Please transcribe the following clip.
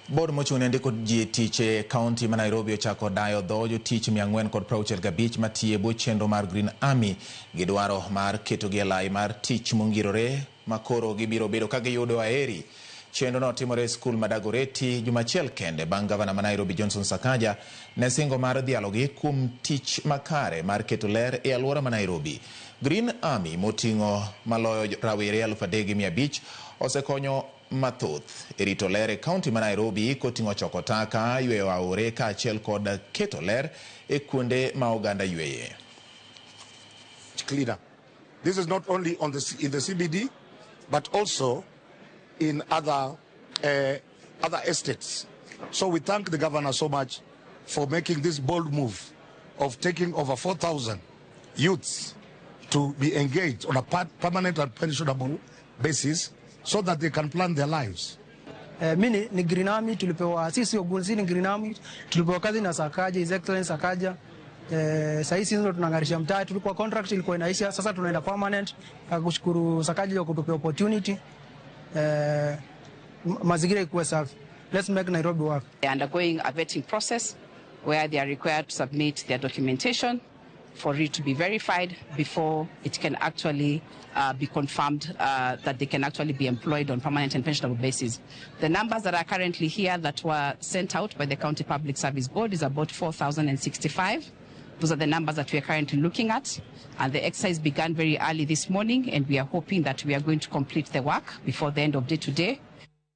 Board mochung' ndiko jotich e kaonti ma Nairobi ochako dayo dhoo jotich 465 matiyo e chenro mar Green Army gidwaro mar ketogi e lai mar tich mongirore makoro gibiro bedo ka giyudo aheri. Chenro no timore e skul ma Dagoretti juma achiel kende bang' gavana ma Nairobi Johnson Sakaja ne singo mar dhialogi kuom tich makare mar keto ler e alwora ma Nairobi. Green Army moting'o maloyo rawere 3,500 osekonyo mathoth e rito ler e kaonti ma Nairobi koting'o choko taka, yweyo aore kaachiel kod keto ler e kuonde ma oganda yweye. Cleaner. This is not only in the CBD but also in other estates. So we thank the governor so much for making this bold move of taking over 4,000 youths to be engaged on a permanent and pensionable basis so that they can plan their lives. Mimi ni Green Army, tulipewa sisi ogunzi ni Green Army, tulipewa kazi na Sakaja, His Excellency Sakaja. Sasa hizi ndio tunangarisha mtaa, tulikuwa contract ilikuwa inaisha, sasa tunaenda permanent. Kushukuru Sakaja kwa kutupa opportunity. Mazingira ikuwe safi. Let's make Nairobi work. They are undergoing a vetting process where they are required to submit their documentation for it to be verified before it can actually be confirmed that they can actually be employed on permanent and pensionable basis. The numbers that are currently here that were sent out by the County Public Service Board is about 4,065. Those are the numbers that we are currently looking at. And the exercise began very early this morning, and we are hoping that we are going to complete the work before the end of day today.